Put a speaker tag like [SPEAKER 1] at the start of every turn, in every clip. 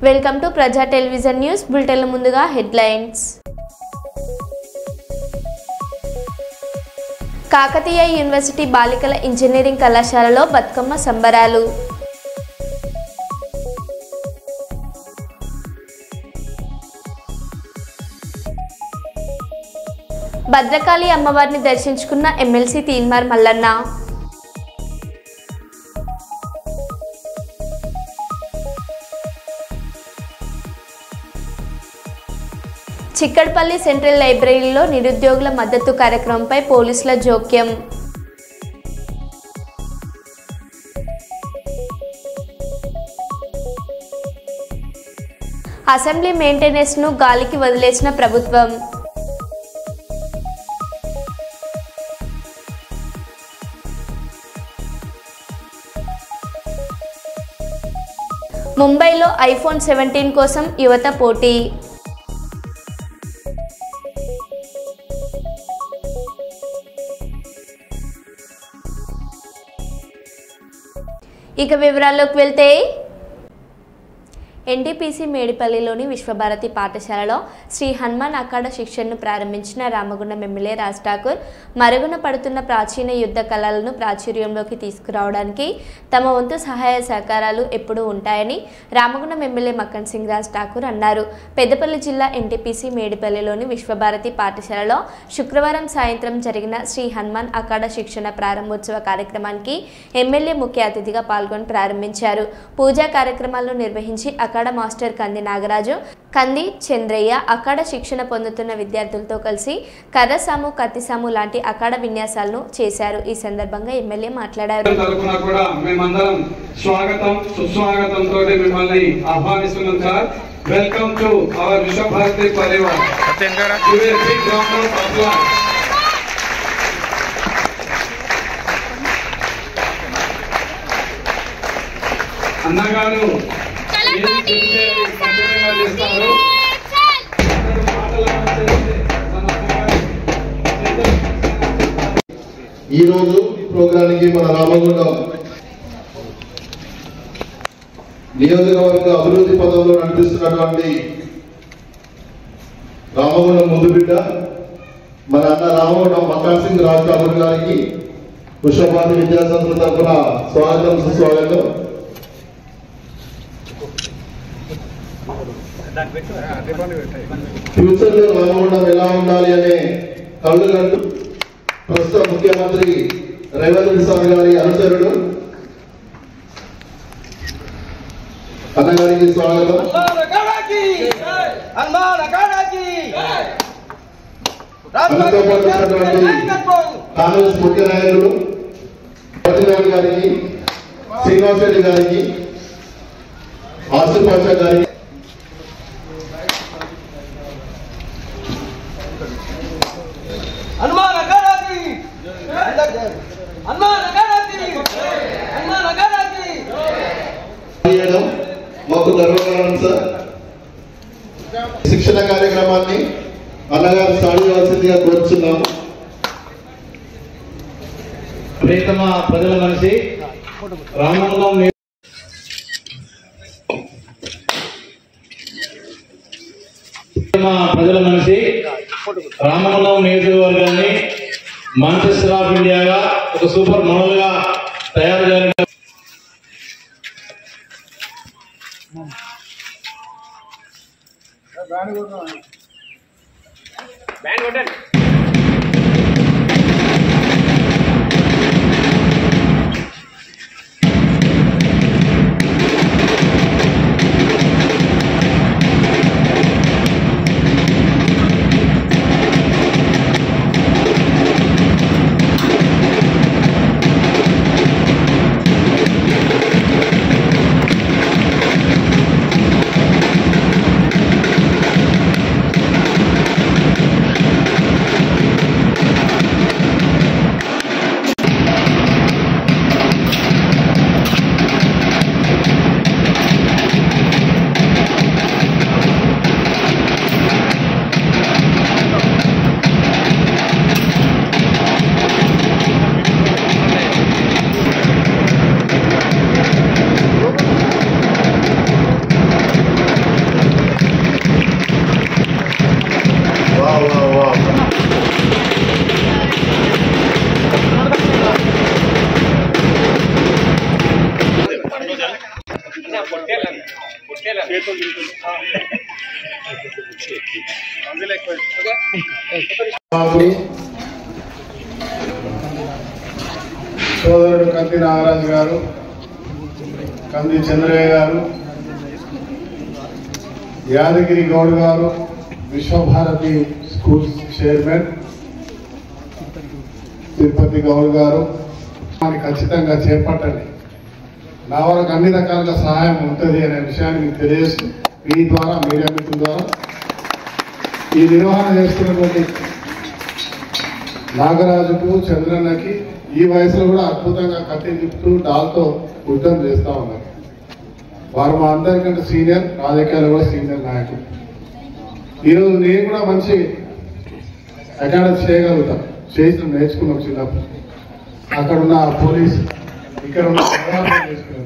[SPEAKER 1] Welcome to ప్రజా television news bulletin ముందుగా headlines. Kakatiya university బాలికల ఇంజనీరింగ్ కళాశాలలో బతుకమ్మ సంబరాలు. భద్రకాళి అమ్మవారిని దర్శించుకున్న ఎమ్మెల్సీ తీన్మార్ మల్లన్న. చిక్కడపల్లి సెంట్రల్ లైబ్రరీలో నిరుద్యోగుల మద్దతు కార్యక్రమంపై పోలీసుల జోక్యం. అసెంబ్లీ మెయింటెనెన్స్ను గాలికి వదిలేసిన ప్రభుత్వం. ముంబైలో ఐఫోన్ 17 కోసం యువత పోటీ. ఇక వివరాల్లోకి వెళ్తే ఎన్టీపీసీ మేడిపల్లిలోని విశ్వభారతి పాఠశాలలో శ్రీ హనుమాన్ అఖాడా శిక్షణను ప్రారంభించిన రామగుండం ఎమ్మెల్యే రాజ్ ఠాకూర్ మరుగున పడుతున్న ప్రాచీన యుద్ధ కళలను ప్రాచుర్యంలోకి తీసుకురావడానికి తమ వంతు సహాయ సహకారాలు ఎప్పుడూ ఉంటాయని రామగుండం ఎమ్మెల్యే మక్కన్ సింగ్ రాజ్ ఠాకూర్ అన్నారు. పెద్దపల్లి జిల్లా ఎన్టీపీసీ మేడిపల్లిలోని విశ్వభారతి పాఠశాలలో శుక్రవారం సాయంత్రం జరిగిన శ్రీ హనుమాన్ అఖాడా శిక్షణ ప్రారంభోత్సవ కార్యక్రమానికి ఎమ్మెల్యే ముఖ్య అతిథిగా పాల్గొని ప్రారంభించారు. పూజా కార్యక్రమాలను నిర్వహించి అఖాడా మాస్టర్ కంది నాగరాజు, కంది చంద్రయ్య అఖాడా శిక్షణ పొందుతున్న విద్యార్థులతో కలిసి కర్రసాము, కత్తిసాము లాంటి అఖాడా విన్యాసాలను చేశారు. ఈ సందర్భంగా ఎమ్మెల్యే మాట్లాడారు.
[SPEAKER 2] అన్నగారు
[SPEAKER 3] ఈ రోజు ప్రోగ్రానికి మన రామగుండం నియోజకవర్గ అభివృద్ధి పదంలో నడిపిస్తున్నటువంటి రామగుండం ముందు బిడ్డ మన అన్న రామగుండం మక్కన్ సింగ్ రాజ్ ఠాకూర్ గారికి విశ్వభారతి విద్యాసంస్థల తరఫున స్వాగతం సుస్వాగతం. ఫ్యూచర్ లో రామగుండం ఎలా ఉండాలి అనే కళ్ళు కంటూ ప్రస్తుత ముఖ్యమంత్రి రేవంత్ రెడ్డి సార్ గారి అనుచరుడు అన్నగారికి స్వాగతం. మనతో పాటు కాంగ్రెస్ ముఖ్య నాయకులు పతిరావు గారికి, శ్రీనివాస్ రెడ్డి గారికి, ఆసిఫ్ పాషా గారికి, మాకు గర్వకారణం సార్. శిక్షణ కార్యక్రమాన్ని అన్నగారు స్టార్ట్ చేయాల్సిందిగా కోరుచున్నాము.
[SPEAKER 4] ప్రియతమ ప్రజల మనిషి రామగుండం ప్రజల మనిషి రామగుండం నియోజకవర్గాన్ని మాంచెస్టర్ ఆఫ్ ఇండియాగా ఒక సూపర్ మోడల్ గా తయారు చేయాలి.
[SPEAKER 2] సోదరుడు కంది నాగరాజు గారు, కంది చంద్రయ్య గారు, యాదగిరి గౌడ్ గారు, విశ్వభారతి స్కూల్స్ చైర్మన్ తిరుపతి గౌడ్ గారు ఖచ్చితంగా చేపట్టండి. నా వరకు అన్ని రకాలుగా సహాయం ఉంటుంది అనే విషయాన్ని మీకు తెలియజేస్తూ మీ ద్వారా మీడియా మిత్రుల ద్వారా ఈ నిర్వహణ చేస్తున్నటువంటి నాగరాజుకు, చంద్రన్నకి ఈ వయసులో కూడా అద్భుతంగా కత్తి తిప్పుతూ డాల్తో యుద్ధం చేస్తూ ఉన్నారు. వారు మా అందరికంటే సీనియర్, రాజకీయాలు కూడా సీనియర్ నాయకులు. ఈరోజు నేను కూడా మంచి అకాడమీ చేయగలుగుతాం, చేసి నేర్చుకున్నాం చిన్నప్పుడు. అక్కడ ఉన్న పోలీస్, ఇక్కడ ఉన్న నేర్చుకున్నాం.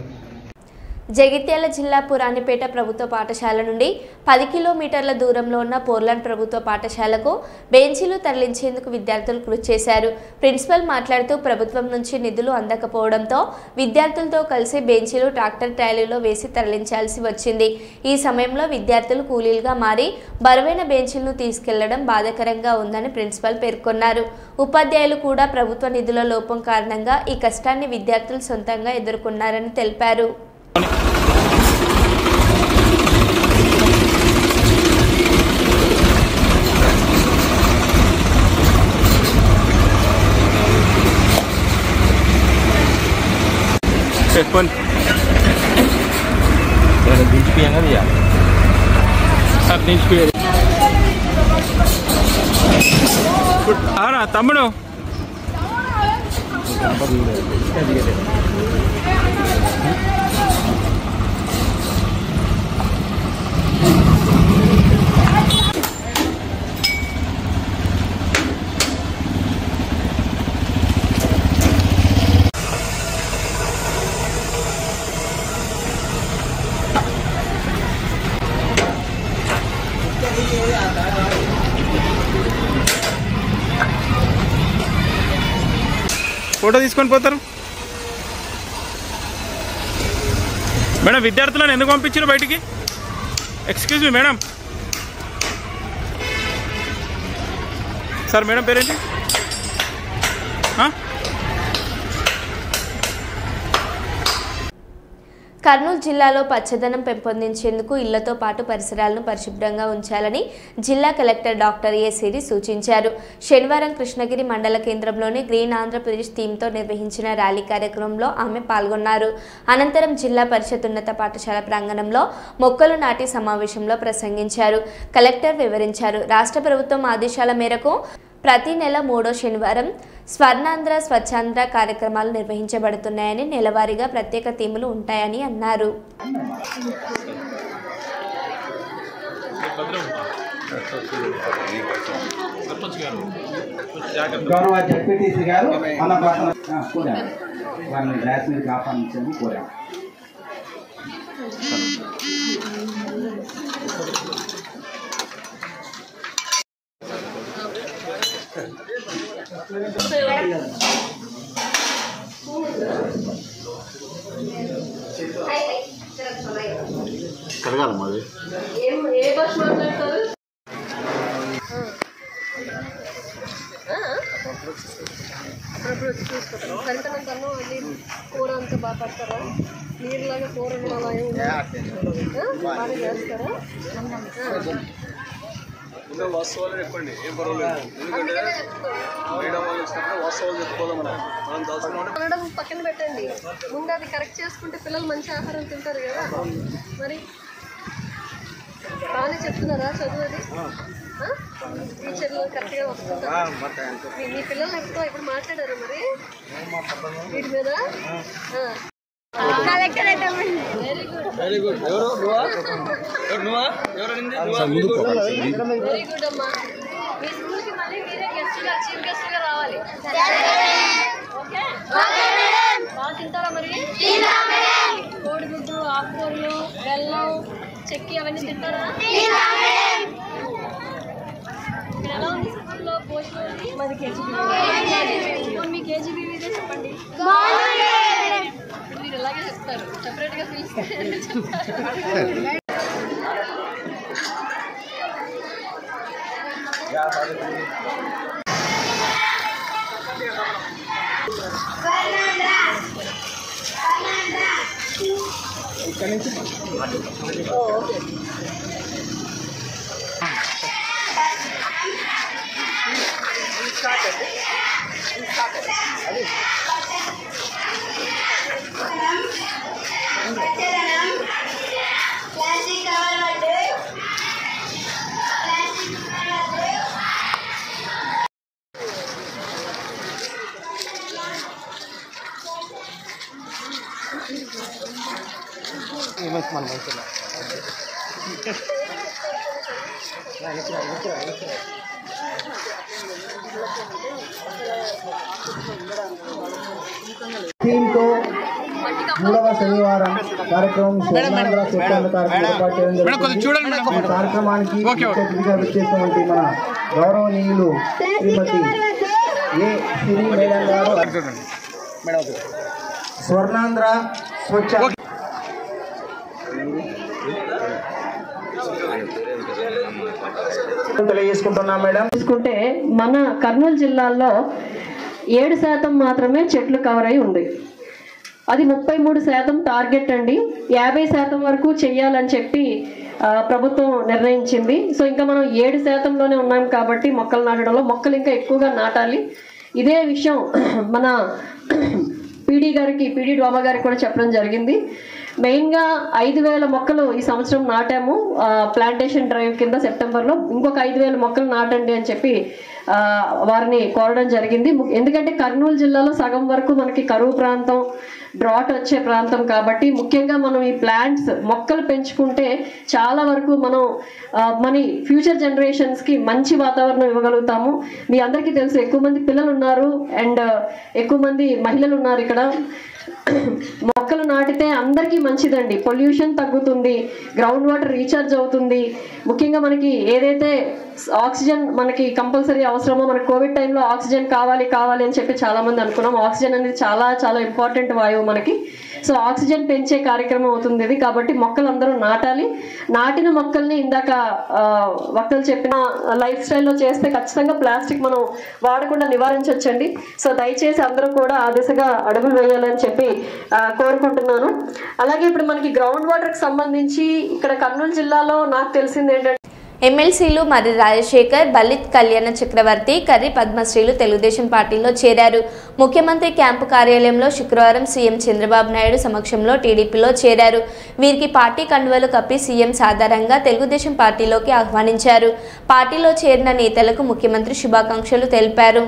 [SPEAKER 1] జగిత్యాల జిల్లా పురాణిపేట ప్రభుత్వ పాఠశాల నుండి 10 కిలోమీటర్ల దూరంలో ఉన్న పోర్లాండ్ ప్రభుత్వ పాఠశాలకు బెంచీలు తరలించేందుకు విద్యార్థులు కృషి చేశారు. ప్రిన్సిపల్ మాట్లాడుతూ ప్రభుత్వం నుంచి నిధులు అందకపోవడంతో విద్యార్థులతో కలిసి బెంచీలు ట్రాక్టర్ ట్రాలీలో వేసి తరలించాల్సి వచ్చింది. ఈ సమయంలో విద్యార్థులు కూలీలుగా మారి బరువైన బెంచీలను తీసుకెళ్లడం బాధాకరంగా ఉందని ప్రిన్సిపల్ పేర్కొన్నారు. ఉపాధ్యాయులు కూడా ప్రభుత్వ నిధుల లోపం కారణంగా ఈ కష్టాన్ని విద్యార్థులు సొంతంగా ఎదుర్కొన్నారని తెలిపారు.
[SPEAKER 5] తమ్ముడు ఫోటో తీసుకొని పోతారు మేడం. విద్యార్థులను ఎందుకు పంపించారు బయటికి? Excuse me madam. Sir madam పేరేంటి?
[SPEAKER 1] కర్నూలు జిల్లాలో పచ్చదనం పెంపొందించేందుకు ఇళ్లతో పాటు పరిసరాలను పరిశుభ్రంగా ఉంచాలని జిల్లా కలెక్టర్ డాక్టర్ ఏ సిరి సూచించారు. శనివారం కృష్ణగిరి మండల కేంద్రంలోని గ్రీన్ ఆంధ్రప్రదేశ్ థీమ్తో నిర్వహించిన ర్యాలీ కార్యక్రమంలో ఆమె పాల్గొన్నారు. అనంతరం జిల్లా పరిషత్ ఉన్నత పాఠశాల ప్రాంగణంలో మొక్కలు నాటి సమావేశంలో ప్రసంగించారు. కలెక్టర్ వివరించారు. రాష్ట్ర ప్రభుత్వం ఆదేశాల మేరకు ప్రతి నెల 3వ శనివారం స్వర్ణాంధ్ర స్వచ్ఛాంధ్ర కార్యక్రమాలు నిర్వహించబడుతున్నాయని, నెలవారీగా ప్రత్యేక థీములు ఉంటాయని అన్నారు.
[SPEAKER 6] గౌరవ జడ్పీటీసీ గారు మన కోరారు, వారిని డ్రాస్ మీద ఆహ్వానించని కోరారు.
[SPEAKER 3] కడగాల మాది
[SPEAKER 7] ఏ భాష మాట్లాడతారు? అప్పుడు వచ్చి చూసుకుంటాం. కరెంట్ కన్నా అది కూర అంతా బాగా పడతారా? నీరులాగా కూర బాగా చేస్తారా?
[SPEAKER 8] వాస్తవాలు చెప్పండి, ఏం పర్వాలేదు. ఎందుకంటే మేడం వాళ్ళు వచ్చినప్పుడు వాస్తవాలు చెప్పుకోదాం. మనం
[SPEAKER 7] అనడం పక్కన పెట్టండి, ముందు అది కరెక్ట్ చేసుకుంటే పిల్లలు మంచి ఆహారం తింటారు కదా. మరి బాగానే చెప్తున్నారా చదువు? అది టీచర్లు కరెక్ట్గా వస్తుంటారు. మీ పిల్లలు ఎప్పుడు మాట్లాడారు మరి వీటి మీద?
[SPEAKER 8] Very good.
[SPEAKER 7] వెరీ గుడ్ అమ్మా. మీ స్కూల్కి మళ్ళీ మీరే గెస్ట్గా, చీఫ్ గెస్ట్గా రావాలి. ఓకే, బాగా తింటారా మరి? కోడిగుడ్డు, ఆకుకూరలు, బెల్లం, చెక్కి అవన్నీ తింటారా? ఎలా ఉంది స్కూల్లో భోజనం? మాది కేజీబీ. మీ కేజీబీ ఇదే చెప్పండి. మీరు ఇలాగే చెప్తారు, సెపరేట్గా పిలిస్తే
[SPEAKER 6] థీమ్తో 3వ శనివారం కార్యక్రమం స్వర్ణాంధ్ర స్వచ్ఛంద కార్యక్రమం ఏర్పాటు చేయడం జరుగుతుంది. ఈ కార్యక్రమానికి ముఖ్య అతిథిగా వచ్చేసినటువంటి మన గౌరవనీయులు శ్రీమతి ఏ సిరి మేడం గారు స్వర్ణాంధ్ర స్వచ్ఛ తెలియజేసుకుంటున్నాం మేడం.
[SPEAKER 9] తీసుకుంటే మన కర్నూలు జిల్లాలో 7% మాత్రమే చెట్లు కవర్ అయి ఉంది. అది 33% టార్గెట్ అండి. 50% వరకు చెయ్యాలని చెప్పి ప్రభుత్వం నిర్ణయించింది. సో ఇంకా మనం 7%లోనే ఉన్నాం కాబట్టి మొక్కలు నాటడంలో మొక్కలు ఇంకా ఎక్కువగా నాటాలి. ఇదే విషయం మన పీడీ డ్వామా గారికి కూడా చెప్పడం జరిగింది. మెయిన్గా 5,000 మొక్కలు ఈ సంవత్సరం నాటాము ప్లాంటేషన్ డ్రైవ్ కింద సెప్టెంబర్లో. ఇంకొక 5,000 మొక్కలు నాటండి అని చెప్పి వారిని కోరడం జరిగింది. ఎందుకంటే కర్నూలు జిల్లాలో సగం వరకు మనకి కరువు ప్రాంతం, డ్రాట్ వచ్చే ప్రాంతం కాబట్టి ముఖ్యంగా మనం ఈ ప్లాంట్స్ మొక్కలు పెంచుకుంటే చాలా వరకు మనం మన ఫ్యూచర్ జనరేషన్స్కి మంచి వాతావరణం ఇవ్వగలుగుతాము. మీ అందరికీ తెలుసు ఎక్కువ మంది పిల్లలు ఉన్నారు అండ్ ఎక్కువ మంది మహిళలు ఉన్నారు ఇక్కడ. మొక్కలు నాటితే అందరికీ మంచిదండి. పొల్యూషన్ తగ్గుతుంది, గ్రౌండ్ వాటర్ రీఛార్జ్ అవుతుంది. ముఖ్యంగా మనకి ఏదైతే ఆక్సిజన్ మనకి కంపల్సరీ అవసరమో, మనకి కోవిడ్ టైంలో ఆక్సిజన్ కావాలి అని చెప్పి చాలా మంది అనుకున్నాం. ఆక్సిజన్ అనేది చాలా చాలా ఇంపార్టెంట్ వాయువు మనకి. సో ఆక్సిజన్ పెంచే కార్యక్రమం అవుతుంది ఇది. కాబట్టి మొక్కలు అందరూ నాటాలి. నాటిన మొక్కల్ని ఇందాక వక్తలు చెప్పిన లైఫ్ స్టైల్లో చేస్తే ఖచ్చితంగా ప్లాస్టిక్ మనం వాడకుండా నివారించవచ్చండి. సో దయచేసి అందరూ కూడా ఆ దిశగా అడుగులు వేయాలని చెప్పి కోరుకుంటున్నాను. అలాగే ఇప్పుడు మనకి గ్రౌండ్ వాటర్కి సంబంధించి ఇక్కడ కర్నూలు జిల్లాలో నాకు తెలిసింది ఏంటంటే
[SPEAKER 1] ఎమ్మెల్సీలు మర్రి రాజశేఖర్, బల్లిత్ కళ్యాణ చక్రవర్తి, కర్రి పద్మశ్రీలు తెలుగుదేశం పార్టీలో చేరారు. ముఖ్యమంత్రి క్యాంపు కార్యాలయంలో శుక్రవారం సీఎం చంద్రబాబు నాయుడు సమక్షంలో టీడీపీలో చేరారు. వీరికి పార్టీ కండువలు కప్పి సీఎం సాధారణంగా తెలుగుదేశం పార్టీలోకి ఆహ్వానించారు. పార్టీలో చేరిన నేతలకు ముఖ్యమంత్రి శుభాకాంక్షలు తెలిపారు.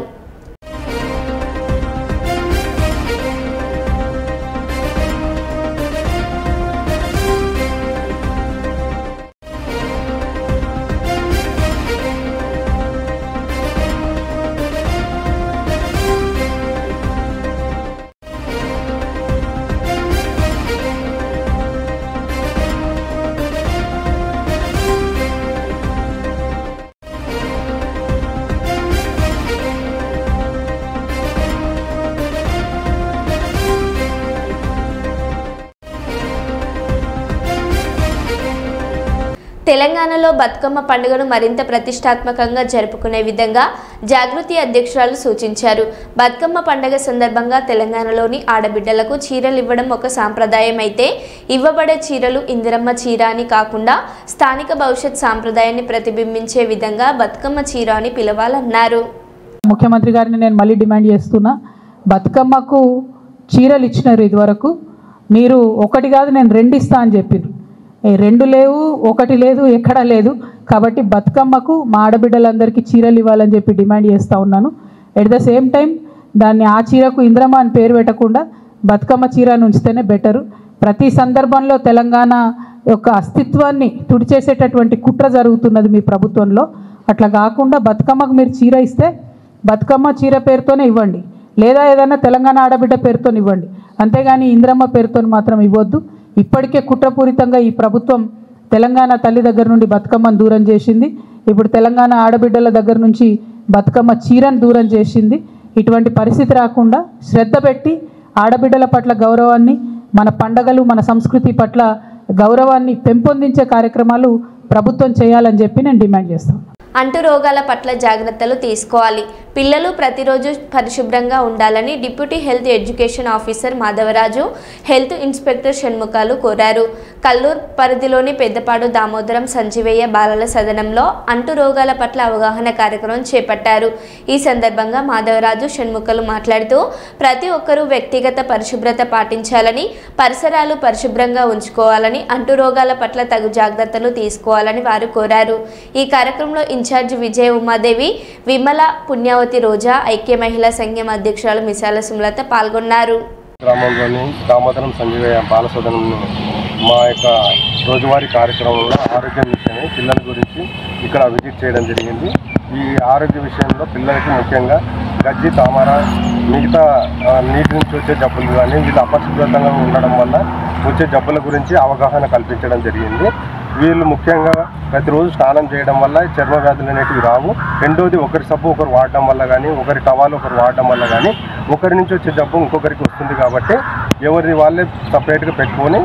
[SPEAKER 1] తెలంగాణలో బతుకమ్మ పండుగను మరింత ప్రతిష్టాత్మకంగా జరుపుకునే విధంగా జాగృతి అధ్యక్షురాలు సూచించారు. బతుకమ్మ పండుగ సందర్భంగా తెలంగాణలోని ఆడబిడ్డలకు చీరలు ఇవ్వడం ఒక సాంప్రదాయం అయితే, ఇవ్వబడే చీరలు ఇందిరమ్మ చీర అని కాకుండా స్థానిక భవిష్యత్ సాంప్రదాయాన్ని ప్రతిబింబించే విధంగా బతుకమ్మ చీర అని పిలవాలన్నారు.
[SPEAKER 10] ముఖ్యమంత్రి గారిని నేను మళ్ళీ డిమాండ్ చేస్తున్నా, బతుకమ్మకు చీరలు ఇచ్చినారు ఇదివరకు, మీరు ఒకటి కాదు నేను 2 ఇస్తా అని చెప్పారు. 2 లేవు, 1 లేదు, ఎక్కడా లేదు. కాబట్టి బతుకమ్మకు మా ఆడబిడ్డలందరికీ చీరలు ఇవ్వాలని చెప్పి డిమాండ్ చేస్తూ ఉన్నాను. ఎట్ ద సేమ్ టైం దాన్ని ఆ చీరకు ఇంద్రమ్మ అని పేరు పెట్టకుండా బతుకమ్మ చీర అని ఉంచితేనే బెటరు. ప్రతి సందర్భంలో తెలంగాణ యొక్క అస్తిత్వాన్ని తుడిచేసేటటువంటి కుట్ర జరుగుతున్నది మీ ప్రభుత్వంలో. అట్లా కాకుండా బతుకమ్మకు మీరు చీర ఇస్తే బతుకమ్మ చీర పేరుతోనే ఇవ్వండి, లేదా ఏదైనా తెలంగాణ ఆడబిడ్డ పేరుతో ఇవ్వండి, అంతేగాని ఇంద్రమ్మ పేరుతో మాత్రం ఇవ్వద్దు. ఇప్పటికే కుట్రపూరితంగా ఈ ప్రభుత్వం తెలంగాణ తల్లి దగ్గర నుండి బతుకమ్మను దూరం చేసింది. ఇప్పుడు తెలంగాణ ఆడబిడ్డల దగ్గర నుంచి బతుకమ్మ చీరను దూరం చేసింది. ఇటువంటి పరిస్థితి రాకుండా శ్రద్ధ పెట్టి ఆడబిడ్డల పట్ల గౌరవాన్ని, మన పండగలు, మన సంస్కృతి పట్ల గౌరవాన్ని పెంపొందించే కార్యక్రమాలు ప్రభుత్వం చేయాలని చెప్పి నేను డిమాండ్ చేస్తాను.
[SPEAKER 1] అంటు రోగాల పట్ల జాగ్రత్తలు తీసుకోవాలి. పిల్లలు ప్రతిరోజు పరిశుభ్రంగా ఉండాలని deputy health education officer Madhavaraju, health inspector Shanmukhalu కోరారు. కల్లూరు పరిధిలోని పెద్దపాడు దామోదరం సంజీవయ్య బాలల సదనంలో అంటు రోగాల పట్ల అవగాహన కార్యక్రమం చేపట్టారు. ఈ సందర్భంగా మాధవరాజు, షణ్ముఖాలు మాట్లాడుతూ ప్రతి ఒక్కరూ వ్యక్తిగత పరిశుభ్రత పాటించాలని, పరిసరాలు పరిశుభ్రంగా ఉంచుకోవాలని, అంటు రోగాల పట్ల తగు జాగ్రత్తలు తీసుకోవాలని వారు కోరారు. ఈ కార్యక్రమంలో ఇన్ఛార్జ్ విజయ ఉమాదేవి, విమల, పుణ్యావతి రోజా, ఐక్య మహిళా సంఘం అధ్యక్షురాలు మిసాల సుమలత పాల్గొన్నారు.
[SPEAKER 11] గ్రామంలోని దామోదరం సంజీవయ్య బాల సదనంలో మా యొక్క రోజువారీ కార్యక్రమంలో ఆరోగ్యం విషయమై పిల్లల గురించి ఇక్కడ విజిట్ చేయడం జరిగింది. ఈ ఆరోగ్య విషయంలో పిల్లలకి ముఖ్యంగా గజ్జి, తామర, మిగతా నీటి నుంచి వచ్చే జబ్బులు కానీ వీళ్ళు అపరిశుభ్రంగా ఉండడం వల్ల వచ్చే జబ్బుల గురించి అవగాహన కల్పించడం జరిగింది. వీళ్ళు ముఖ్యంగా ప్రతిరోజు స్నానం చేయడం వల్ల చర్మ వ్యాధులు అనేటివి రావు. రెండోది, ఒకరి సబ్బు ఒకరు వాడడం వల్ల కానీ, ఒకరి టవాలు ఒకరు వాడడం వల్ల కానీ ఒకరి నుంచి వచ్చే జబ్బు ఇంకొకరికి వస్తుంది. కాబట్టి ఎవరిని వాళ్ళే సపరేట్గా పెట్టుకొని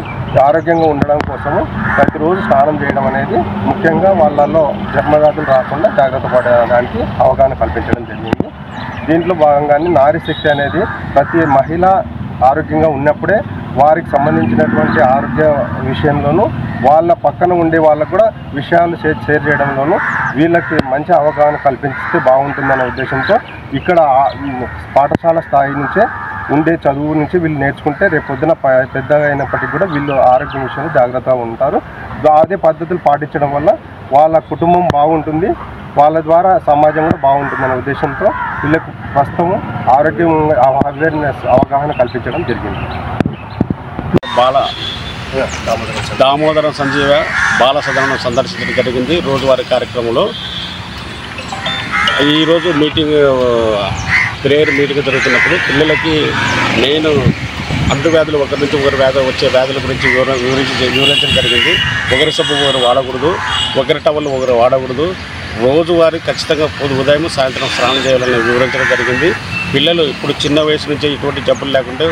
[SPEAKER 11] ఆరోగ్యంగా ఉండడం కోసము ప్రతిరోజు స్నానం చేయడం అనేది ముఖ్యంగా వాళ్ళల్లో చర్మ వ్యాధులు రాకుండా జాగ్రత్త పడడానికి అవగాహన కల్పించడం జరిగింది. దీంట్లో భాగంగానే నారీ శక్తి అనేది ప్రతి మహిళ ఆరోగ్యంగా ఉన్నప్పుడే వారికి సంబంధించినటువంటి ఆరోగ్య విషయంలోనూ వాళ్ళ పక్కన ఉండే వాళ్ళకు కూడా విషయాలు షేర్ చేయడంలోనూ వీళ్ళకి మంచి అవగాహన కల్పిస్తే బాగుంటుందనే ఉద్దేశంతో ఇక్కడ పాఠశాల స్థాయి నుంచే ఉండే చదువు నుంచి వీళ్ళు నేర్చుకుంటే రేపు పొద్దున పెద్దగా అయినప్పటికీ కూడా వీళ్ళు ఆరోగ్యం విషయంలో జాగ్రత్తగా ఉంటారు. అదే పద్ధతులు పాటించడం వల్ల వాళ్ళ కుటుంబం బాగుంటుంది, వాళ్ళ ద్వారా సమాజం కూడా బాగుంటుందనే ఉద్దేశంతో వీళ్ళకు ప్రస్తుతం ఆరోగ్యం అవేర్నెస్ అవగాహన కల్పించడం జరిగింది.
[SPEAKER 12] దామోదరం సంజీవ బాల సదనం సందర్శించడం జరిగింది. రోజువారీ కార్యక్రమంలో ఈరోజు ప్రేయర్ మీటింగ్ జరుగుతున్నప్పుడు పిల్లలకి నేను అంటువ్యాధులు ఒకరి నుంచి ఒకరి వచ్చే వ్యాధుల గురించి వివరించడం జరిగింది. ఒకరి సబ్బు ఒకరు వాడకూడదు, ఒకరి టవల్ ఒకరు వాడకూడదు, రోజువారీ ఖచ్చితంగా ఉదయం సాయంత్రం స్నానం చేయాలని వివరించడం జరిగింది. పిల్లలు ఇప్పుడు చిన్న వయసు నుంచే ఇటువంటి జబ్బులు లేకుంటే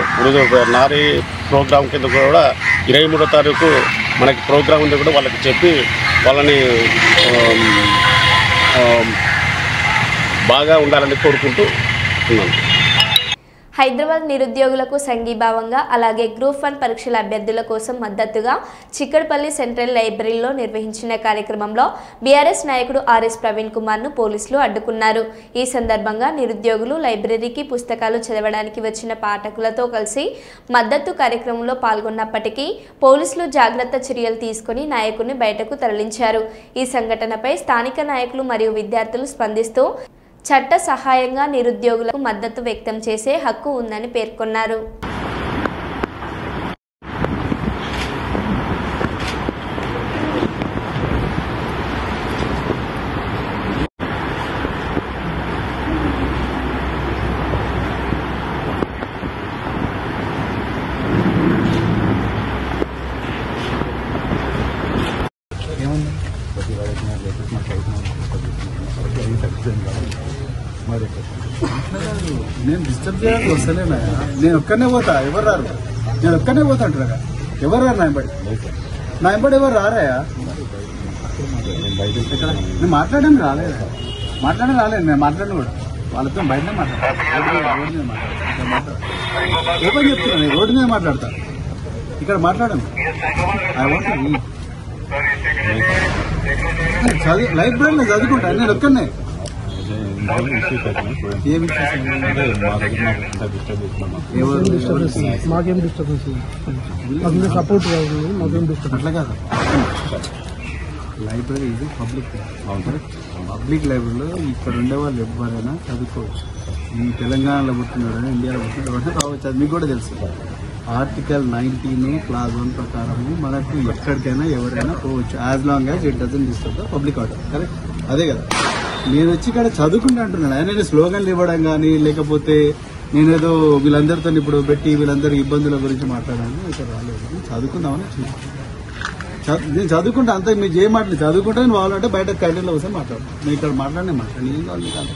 [SPEAKER 12] నారీ ప్రోగ్రాం కింద కూడా 23వ తారీఖు మనకి ప్రోగ్రాం ఉంది కూడా వాళ్ళకి చెప్పి వాళ్ళని బాగా ఉండాలని కోరుకుంటూ ఉన్నాను.
[SPEAKER 1] హైదరాబాద్ నిరుద్యోగులకు సంఘీభావంగా అలాగే గ్రూప్ 1 పరీక్షల అభ్యర్థుల కోసం మద్దతుగా చిక్కడపల్లి సెంట్రల్ లైబ్రరీలో నిర్వహించిన కార్యక్రమంలో బీఆర్ఎస్ నాయకుడు ఆర్ఎస్ ప్రవీణ్ కుమార్ను పోలీసులు అడ్డుకున్నారు. ఈ సందర్భంగా నిరుద్యోగులు లైబ్రరీకి పుస్తకాలు చదవడానికి వచ్చిన పాఠకులతో కలిసి మద్దతు కార్యక్రమంలో పాల్గొన్నప్పటికీ పోలీసులు జాగ్రత్త చర్యలు తీసుకుని నాయకుడిని బయటకు తరలించారు. ఈ సంఘటనపై స్థానిక నాయకులు మరియు విద్యార్థులు స్పందిస్తూ చట్ట సహాయంగా నిరుద్యోగులకు మద్దతు వ్యక్తం చేసే హక్కు ఉందని పేర్కొన్నారు.
[SPEAKER 13] నేను డిస్టర్బ్ చేయడానికి వస్తలేనా? నేను ఒక్కనే పోతా, ఎవరు రారు. నేను ఒక్కనే పోతా అంటున్నా, ఎవరు రారు. నా ఎంబడి ఎవరు రారాయా? ఇక్కడ నేను మాట్లాడడానికి రాలేదా? రాలేదు. నేను మాట్లాడిన కూడా వాళ్ళతో బయటనే మాట్లాడతాను. ఓపెన్ చెప్తున్నా, నేను రోడ్డు మీద మాట్లాడతా. ఇక్కడ మాట్లాడాను. లైబ్రరీలో చదువుకుంటా నేను ఒక్కనే.
[SPEAKER 6] మాకేం డిస్టర్బెన్స్ సపోర్ట్ అట్లా కాదు. లైబ్రరీ ఇది పబ్లిక్ లైబ్రరీలో ఇక్కడ ఉండే వాళ్ళు ఎవరైనా చదువుకోవచ్చు. ఈ తెలంగాణలో పుట్టినాడు, ఇండియాలో పుట్టినాడు రావచ్చు. అది మీకు కూడా తెలుసు. ఆర్టికల్ 19 క్లాస్ 1 ప్రకారము మనకు ఎక్కడికైనా ఎవరైనా పోవచ్చు, as long as it doesn't disturb the public order. Correct? అదే కదా. నేను వచ్చి ఇక్కడ చదువుకుంటా అంటున్నాను. నేను స్లోగన్లు ఇవ్వడం కానీ లేకపోతే నేనేదో వీళ్ళందరితో ఇప్పుడు పెట్టి వీళ్ళందరి ఇబ్బందుల గురించి మాట్లాడాను ఇక్కడ రాలేదు. చదువుకుందామని నేను చదువుకుంటా అంతే. మీరు ఏ మాటలు చదువుకుంటే నేను వాళ్ళంటే బయట క్యాంటీన్లో వస్తే మాట్లాడు. నేను ఇక్కడ మాట్లాడి ఏం కావాలి కాదు.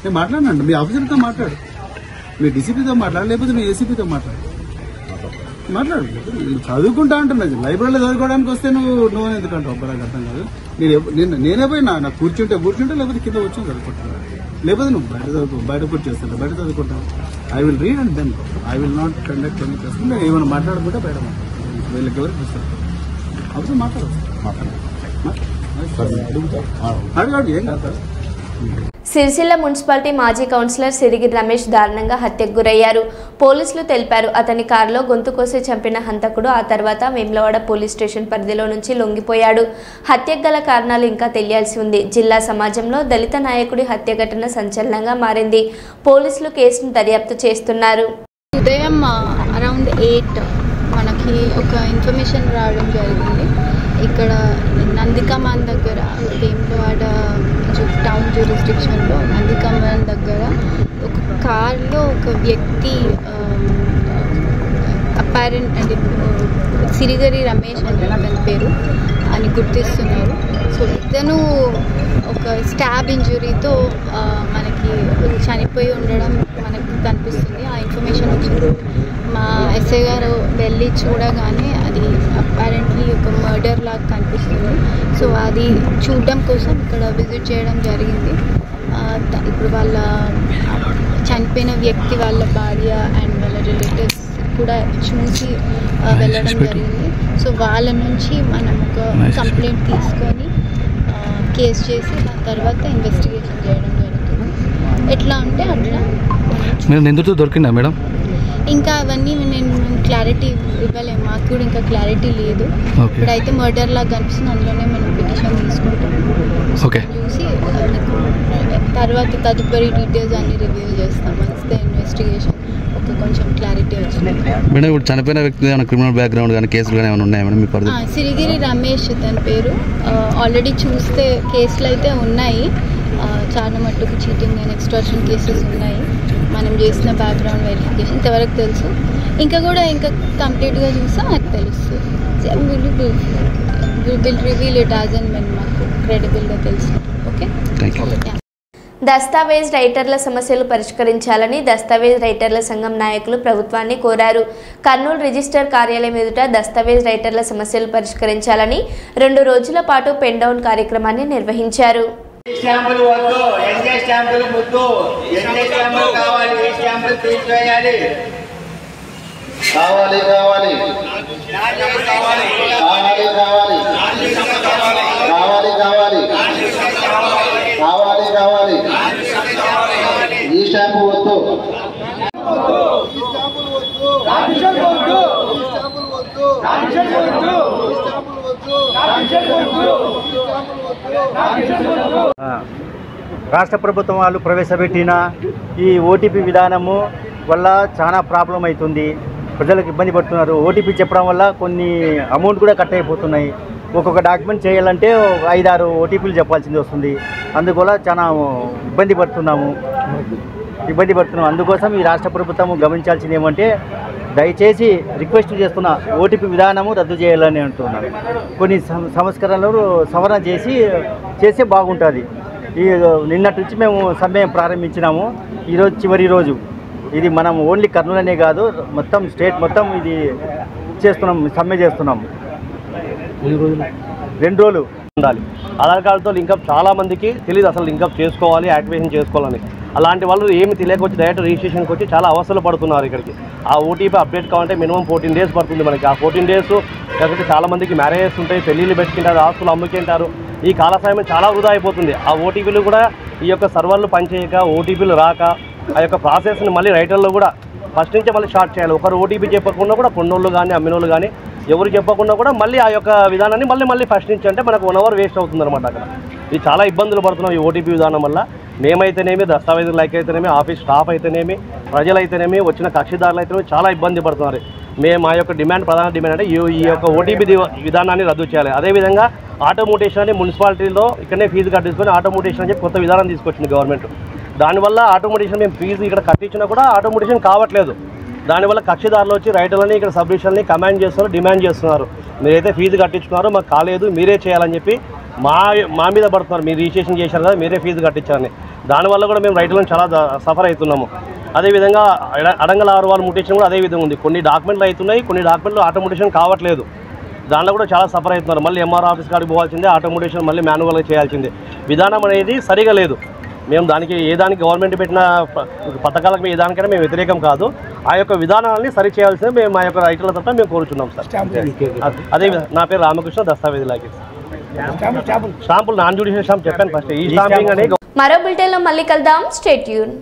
[SPEAKER 6] నేను మాట్లాడినండి, మీ ఆఫీసర్తో మాట్లాడు, మీ డీసీపీతో మాట్లాడు, లేకపోతే మీ ఏసీపీతో మాట్లాడు.
[SPEAKER 13] మాట్లాడు. చదువుకుంటా అంటున్నది, లైబ్రరీలో చదువుకోవడానికి వస్తే నువ్వు ఎందుకంటావు? నాకు అర్థం కాదు. నేనే పోయి నాకు కూర్చుంటే లేకపోతే కింద వచ్చి చదువుకుంటాను, లేకపోతే నువ్వు బయట కూర్చొస్తాను, బయట చదువుకుంటావు. I will read and then I will not conduct any class. నేను ఏమైనా మాట్లాడుకుంటే బయట మాట్లాడతాను, వీళ్ళకి ఎవరికి చూస్తాను అప్పుడు అడుగు ఏం కాదు.
[SPEAKER 1] సిరిసిల్ల మున్సిపాలిటీ మాజీ కౌన్సిలర్ సిరిగిరి రమేష్ దారుణంగా హత్యకు గురయ్యారు. పోలీసులు తెలిపారు అతని కారులో గొంతు కోసి చంపిన హంతకుడు ఆ తర్వాత వేములవాడ పోలీస్ స్టేషన్ పరిధిలో నుంచి లొంగిపోయాడు. హత్యకు గల కారణాలు ఇంకా తెలియాల్సి ఉంది. జిల్లా సమాజంలో దళిత నాయకుడి హత్య ఘటన సంచలనంగా మారింది. పోలీసులు కేసును దర్యాప్తు చేస్తున్నారు.
[SPEAKER 14] ఉదయం అరౌండ్ 8 మనకి ఒక ఇన్ఫర్మేషన్ రావడం జరిగింది. ఇక్కడ నందికమాన్ దగ్గర వేములవాడ టౌన్ జ్యూరిస్డిక్షన్లో నందికమాన్ దగ్గర ఒక కార్లో ఒక వ్యక్తి అపారెంట్ అంటే సిరిగిరి రమేష్ అని అతని పేరు అని గుర్తిస్తున్నారు. సో ఇతను ఒక స్టాబ్ ఇంజురీతో మనకి చనిపోయి ఉండడం మనకు కనిపిస్తుంది. ఆ ఇన్ఫర్మేషన్ వచ్చింది. మా ఎస్ఐ గారు వెళ్ళి చూడగానే అది అపారెంట్లీ ఒక మర్డర్ లాగా కనిపిస్తుంది. సో అది చూడడం కోసం ఇక్కడ విజిట్ చేయడం జరిగింది. ఇప్పుడు వాళ్ళ చనిపోయిన వ్యక్తి వాళ్ళ భార్య అండ్ వాళ్ళ రిలేటివ్స్ కూడా చూసి వెళ్ళడం జరిగింది. సో వాళ్ళ నుంచి మనం ఒక కంప్లైంట్ తీసుకొని కేసు చేసి దాని తర్వాత ఇన్వెస్టిగేషన్ చేయడం జరుగుతుంది. ఎట్లా ఉంటే అట్లా
[SPEAKER 15] నిందితుడు దొరికిందా మేడం?
[SPEAKER 14] ఇంకా అవన్నీ నేను క్లారిటీ ఇవ్వలేము, మాకు కూడా ఇంకా క్లారిటీ లేదు. ఇప్పుడైతే మర్డర్ లాగా కనిపిస్తుంది, అందులోనే మనం పిటిషన్ తీసుకుంటాం. చూసి తర్వాత తదుపరి డీటెయిల్స్ అన్ని రివీల్ చేస్తాం. వన్స్ ద ఇన్వెస్టిగేషన్ కొంచెం క్లారిటీ వచ్చింది.
[SPEAKER 15] మేడం ఇప్పుడు చనిపోయిన వ్యక్తి ఏమైనా క్రిమినల్ బ్యాక్గ్రౌండ్ కానీ కేసులు కానీ ఏమైనా ఉన్నాయా మేడం మీ పరిధి?
[SPEAKER 14] సిరిగిరి రమేష్ తన పేరు. ఆల్రెడీ చూస్తే కేసులు అయితే ఉన్నాయి, చాలా మట్టుకు చీటింగ్ అండ్ ఎక్స్టార్షన్ కేసెస్ ఉన్నాయి. మనం చేసిన బ్యాక్గ్రౌండ్ వెరిఫికేషన్ ఇంతవరకు తెలుసు. ఇంకా కంప్లీట్గా చూస్తే నాకు తెలుస్తుంది. Will reveal it as and when మాకు క్రెడిబుల్గా తెలుసు. ఓకే,
[SPEAKER 1] దస్తావేజ్ రైటర్ల సమస్యలు పరిష్కరించాలని దస్తావేజ్ రైటర్ల సంఘం నాయకులు ప్రభుత్వాన్ని కోరారు. కర్నూలు రిజిస్టర్ కార్యాలయం ఎదుట దస్తావేజ్ రైటర్ల సమస్యలు పరిష్కరించాలని 2 రోజుల పాటు పెన్ డౌన్ కార్యక్రమాన్ని నిర్వహించారు.
[SPEAKER 16] స్టాంపులు వద్దు, ఎన్జే స్టాంపులు ముద్దు, ఎన్జే స్టాంపులు కావాలి, ఈ స్టాంపులు తీసివేయాలి.
[SPEAKER 3] కావాలి కావాలి కావాలి కావాలి కావాలి కావాలి కావాలి ఈ స్టాంపు వద్దు.
[SPEAKER 17] రాష్ట్ర ప్రభుత్వం వాళ్ళు ప్రవేశపెట్టిన ఈ ఓటీపీ విధానము వల్ల చాలా ప్రాబ్లం అవుతుంది. ప్రజలకు ఇబ్బంది పడుతున్నారు. ఓటీపీ చెప్పడం వల్ల కొన్ని అమౌంట్ కూడా కట్ అయిపోతున్నాయి. ఒక్కొక్క డాక్యుమెంట్ చేయాలంటే 5-6 ఓటీపీలు చెప్పాల్సింది వస్తుంది. అందువల్ల చాలా ఇబ్బంది పడుతున్నాం. అందుకోసం ఈ రాష్ట్ర ప్రభుత్వం గమనించాల్సింది ఏమంటే దయచేసి రిక్వెస్ట్ చేస్తున్న ఓటీపీ విధానము రద్దు చేయాలని అంటున్నాను. కొన్ని సంస్కరణలు సవరణ చేస్తే బాగుంటుంది. నిన్నటి నుంచి మేము సమ్మె ప్రారంభించినాము. ఈరోజు చివరి రోజు. ఇది మనం ఓన్లీ కర్నూలు అనే కాదు, మొత్తం స్టేట్ మొత్తం ఇది చేస్తున్నాం, సమ్మె చేస్తున్నాం. 2 రోజులు
[SPEAKER 12] ఉండాలి. ఆధార్ కార్డుతో లింకప్ చాలా మందికి తెలియదు, అసలు లింకప్ చేసుకోవాలి, యాక్టివేషన్ చేసుకోవాలని. అలాంటి వాళ్ళు ఏమి తెలియక వచ్చి డైరెక్ట్ రిజిస్ట్రేషన్కి వచ్చి చాలా అవస్థలు పడుతున్నారు. ఇక్కడికి ఆ ఓటీపీ అప్డేట్ కావాలంటే మినిమం 14 days పడుతుంది మనకి. ఆ 14 days లేకపోతే చాలా మందికి మ్యారేజెస్ ఉంటాయి, పెళ్ళిళ్ళు పెట్టుకుంటారు, ఆస్తులు అమ్ముకుంటారు. ఈ కాల సమయం చాలా వృధా అయిపోతుంది. ఆ ఓటీపీలు కూడా ఈ యొక్క సర్వర్లు పనిచేయక, ఓటీపీలు రాక, ఆ యొక్క ప్రాసెస్ని మళ్ళీ రైటర్లో కూడా ఫస్ట్ నుంచే మళ్ళీ స్టార్ట్ చేయాలి. ఒకరు ఓటీపీ చెప్పకుండా కూడా కొన్నోళ్ళు కానీ అమ్మినోళ్ళు కానీ ఎవరు చెప్పకుండా కూడా మళ్ళీ ఆ యొక్క విధానాన్ని మళ్ళీ ఫస్ట్ నుంచి అంటే మనకు 1 hour వేస్ట్ అవుతుంది అనమాట. అక్కడ ఇది చాలా ఇబ్బందులు పడుతున్నాం ఈ ఓటీపీ విధానం వల్ల. మేమైతేనేమి, దస్తావేజులు అయితేనేమి, ఆఫీస్ స్టాఫ్ అయితేనేమి, ప్రజలైతేనేమి, వచ్చిన కక్షిదారులు అయితేనేమి చాలా ఇబ్బంది పడుతున్నారు. మేము మా యొక్క ప్రధాన డిమాండ్ అంటే ఈ యొక్క ఓటీపీ విధానాన్ని రద్దు చేయాలి. అదేవిధంగా ఆటోమోటేషన్ అని మున్సిపాలిటీలో ఇక్కడనే ఫీజు కట్టించుకొని ఆటోమోటేషన్ అని చెప్పి కొత్త విధానం తీసుకొచ్చింది గవర్నమెంట్. దానివల్ల ఆటోమోటేషన్ మేము ఫీజు ఇక్కడ కట్టించినా కూడా ఆటోమోటేషన్ కావట్లేదు. దానివల్ల కక్షిదారులు వచ్చి రైతులని ఇక్కడ సబ్మిషన్ని కమాండ్ చేస్తున్నారు, డిమాండ్ చేస్తున్నారు. మీరైతే ఫీజు కట్టించుకున్నారు, మాకు కాలేదు, మీరే చేయాలని చెప్పి మా మీద పడుతున్నారు. మీరు రిజిస్ట్రేషన్ చేశారు కదా, మీరే ఫీజు కట్టించారని. దానివల్ల కూడా మేము రైతులను చాలా సఫర్ అవుతున్నాము.
[SPEAKER 18] అదేవిధంగా అడంగల ఆరువాల్ మ్యూటేషన్ కూడా అదే విధంగా ఉంది. కొన్ని డాక్యుమెంట్లు అవుతున్నాయి, కొన్ని డాక్యుమెంట్లు ఆటోమోటేషన్ కావట్లేదు. దాంట్లో కూడా చాలా సఫర్ అవుతున్నారు. మళ్ళీ ఎంఆర్ ఆఫీస్ కాడికి పోవాల్సిందే, ఆటోమోటేషన్ మళ్ళీ మాన్యువల్గా చేయాల్సిందే. విధానం అనేది సరిగా లేదు. మేము దానికి గవర్నమెంట్ పెట్టిన పథకాలకు ఏ దానికైనా మేము వ్యతిరేకం కాదు. ఆ యొక్క విధానాన్ని సరి చేయాల్సిందే మేము మా యొక్క రైతుల తరఫున మేము కోరుచున్నాం సార్. అదే నా పేరు రామకృష్ణ, దస్తావేజ్ లాగే. స్టాంపులు నాన్ జ్యుడిషియల్ స్టాంప్ చెప్పాను ఫస్ట్. ఈ స్టాంపింగ్ అనేది
[SPEAKER 1] మరో బులెటిన్లో మళ్ళీ కలుద్దాం. Stay tune.